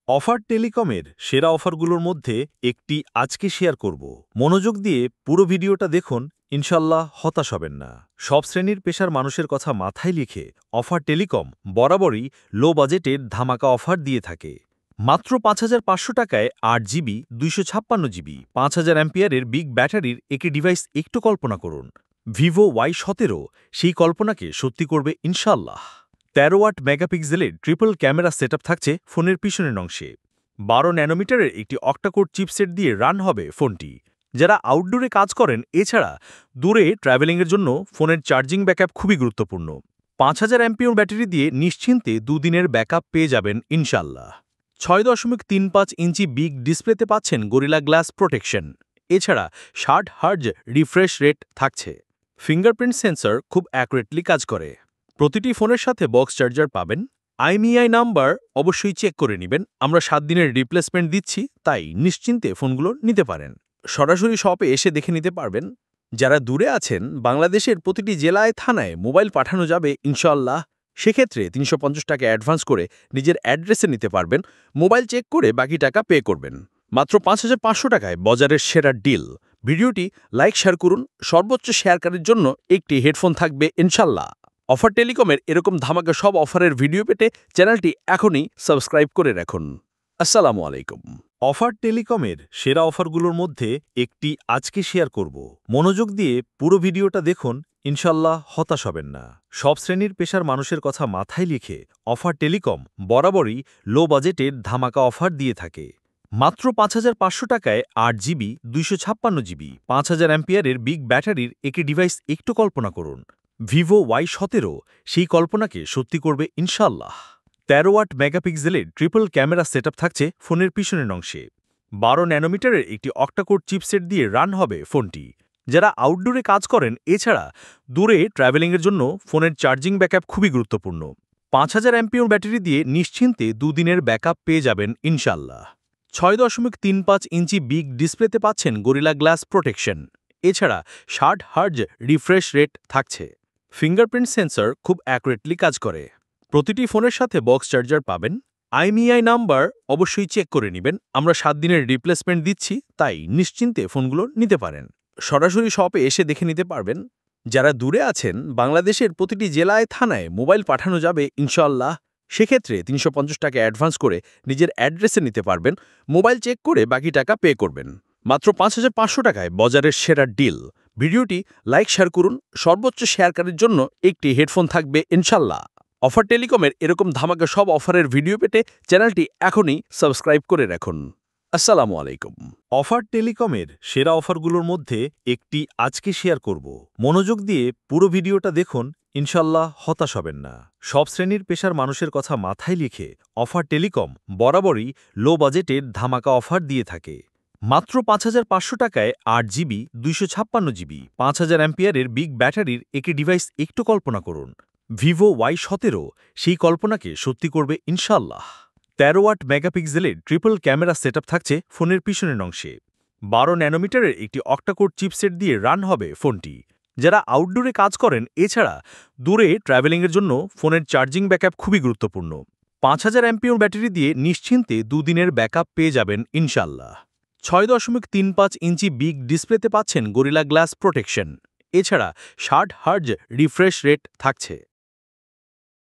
Offer টেলিকমের সেরা অফারগুলোর মধ্যে একটি আজকে শেয়ার করব। মনোযোগ দিয়ে পুরো ভিডিওটা দেখুন, ইনশাল্লাহ হতাশ হবেন না। সব শ্রেণীর পেশার মানুষের কথা মাথায় লিখে অফার টেলিকম বরাবরই লো বাজেটের ধামাকা অফার দিয়ে থাকে। মাত্র ৫,৫০০ টাকায় ৮ জিবি ২৫৬ জিবি ৫,০০০ অ্যাম্পিয়ারের বিগ ব্যাটারির একটি ডিভাইস একটু কল্পনা করুন। ভিভো Y17 সেই কল্পনাকে সত্যি করবে ইনশাল্লাহ। ১৩ ওয়াট মেগাপিক্সেলের ট্রিপল ক্যামেরা সেটআপ থাকছে ফোনের পিছনের অংশে। ১২ ন্যানোমিটারের একটি অক্টাকোর চিপসেট দিয়ে রান হবে ফোনটি। যারা আউটডোরে কাজ করেন, এছাড়া দূরে ট্রাভেলিংয়ের জন্য ফোনের চার্জিং ব্যাকআপ খুবই গুরুত্বপূর্ণ। ৫,০০০ অ্যাম্পিয়ার ব্যাটারি দিয়ে নিশ্চিন্তে দুদিনের ব্যাকআপ পেয়ে যাবেন ইনশাল্লাহ। ৬.৩৫ ইঞ্চি বিগ ডিসপ্লেতে পাচ্ছেন গরিলা গ্লাস প্রোটেকশন। এছাড়া ৬০ হার্জ রিফ্রেশ রেট থাকছে। ফিঙ্গারপ্রিন্ট সেন্সর খুব অ্যাকুরেটলি কাজ করে। প্রতিটি ফোনের সাথে বক্স চার্জার পাবেন। IMEI নাম্বার অবশ্যই চেক করে নেবেন। আমরা ৭ দিনের রিপ্লেসমেন্ট দিচ্ছি, তাই নিশ্চিন্তে ফোনগুলো নিতে পারেন। সরাসরি শপে এসে দেখে নিতে পারবেন। যারা দূরে আছেন, বাংলাদেশের প্রতিটি জেলায় থানায় মোবাইল পাঠানো যাবে ইনশাল্লাহ। সেক্ষেত্রে ৩৫০ টাকা অ্যাডভান্স করে নিজের অ্যাড্রেসে নিতে পারবেন। মোবাইল চেক করে বাকি টাকা পে করবেন। মাত্র ৫,৫০০ টাকায় বাজারের সেরা ডিল। ভিডিওটি লাইক শেয়ার করুন। সর্বোচ্চ শেয়ারকারীর জন্য একটি হেডফোন থাকবে ইনশাল্লাহ। অফার টেলিকমের এরকম ধামাকা সব অফারের ভিডিও পেতে চ্যানেলটি এখনই সাবস্ক্রাইব করে রাখুন। আসসালামু আলাইকুম। অফার টেলিকমের সেরা অফারগুলোর মধ্যে একটি আজকে শেয়ার করব। মনোযোগ দিয়ে পুরো ভিডিওটা দেখুন, ইনশাল্লাহ হতাশ হবেন না। সব শ্রেণীর পেশার মানুষের কথা মাথায় লিখে অফার টেলিকম বরাবরই লো বাজেটের ধামাকা অফার দিয়ে থাকে। মাত্র ৫,৫০০ টাকায় ৮ জিবি ২৫৬ জিবি ৫,০০০ অ্যাম্পিয়ারের বিগ ব্যাটারির একটি ডিভাইস একটু কল্পনা করুন। ভিভো Y17 সেই কল্পনাকে সত্যি করবে ইনশাল্লাহ। ১৩ ওয়াট মেগাপিক্সেলের ট্রিপল ক্যামেরা সেটআপ থাকছে ফোনের পিছনের অংশে। ১২ ন্যানোমিটারের একটি অক্টাকোর চিপসেট দিয়ে রান হবে ফোনটি। যারা আউটডোরে কাজ করেন, এছাড়া দূরে ট্রাভেলিংয়ের জন্য ফোনের চার্জিং ব্যাকআপ খুবই গুরুত্বপূর্ণ। ৫,০০০ অ্যাম্পিয়ার ব্যাটারি দিয়ে নিশ্চিন্তে দুদিনের ব্যাকআপ পেয়ে যাবেন ইনশাল্লাহ। ৬.৩৫ ইঞ্চি বিগ ডিসপ্লেতে পাচ্ছেন গরিলা গ্লাস প্রোটেকশন। এছাড়া ৬০ হার্জ রিফ্রেশ রেট থাকছে। ফিঙ্গারপ্রিন্ট সেন্সর খুব অ্যাকুরেটলি কাজ করে। প্রতিটি ফোনের সাথে বক্স চার্জার পাবেন। IMEI নাম্বার অবশ্যই চেক করে নেবেন। আমরা ৭ দিনের রিপ্লেসমেন্ট দিচ্ছি, তাই নিশ্চিন্তে ফোনগুলো নিতে পারেন। সরাসরি শপে এসে দেখে নিতে পারবেন। যারা দূরে আছেন, বাংলাদেশের প্রতিটি জেলায় থানায় মোবাইল পাঠানো যাবে ইনশাল্লাহ। সেক্ষেত্রে ৩৫০ টাকা অ্যাডভান্স করে নিজের অ্যাড্রেসে নিতে পারবেন। মোবাইল চেক করে বাকি টাকা পে করবেন। মাত্র ৫,৫০০ টাকায় বাজারের সেরা ডিল। ভিডিওটি লাইক শেয়ার করুন। সর্বোচ্চ শেয়ারকারীর জন্য একটি হেডফোন থাকবে ইনশাল্লাহ। অফার টেলিকমের এরকম ধামাকা সব অফারের ভিডিও পেতে চ্যানেলটি এখনই সাবস্ক্রাইব করে রাখুন। আসসালামু আলাইকুম। অফার টেলিকমের সেরা অফারগুলোর মধ্যে একটি আজকে শেয়ার করব। মনোযোগ দিয়ে পুরো ভিডিওটা দেখুন, ইনশাল্লাহ হতাশ হবেন না। সব শ্রেণীর পেশার মানুষের কথা মাথায় লিখে অফার টেলিকম বরাবরই লো বাজেটের ধামাকা অফার দিয়ে থাকে। মাত্র ৫,৫০০ টাকায় ৮ জিবি ২৫৬ জিবি ৫,০০০ অ্যাম্পিয়ারের বিগ ব্যাটারির একটি ডিভাইস একটু কল্পনা করুন। ভিভো Y17 সেই কল্পনাকে সত্যি করবে ইনশাল্লাহ। ১৩ ওয়াট মেগাপিক্সেলের ট্রিপল ক্যামেরা সেটআপ থাকছে ফোনের পিছনের অংশে। ১২ ন্যানোমিটারের একটি অক্টাকোর চিপসেট দিয়ে রান হবে ফোনটি। যারা আউটডোরে কাজ করেন, এছাড়া দূরে ট্রাভেলিংয়ের জন্য ফোনের চার্জিং ব্যাকআপ খুবই গুরুত্বপূর্ণ। ৫,০০০ অ্যাম্পিয়ার ব্যাটারি দিয়ে নিশ্চিন্তে দুদিনের ব্যাকআপ পেয়ে যাবেন ইনশাল্লাহ। ৬.৩৫ ইঞ্চি বিগ ডিসপ্লেতে পাচ্ছেন গরিলা গ্লাস প্রোটেকশন। এছাড়া ৬০ হার্জ রিফ্রেশ রেট থাকছে।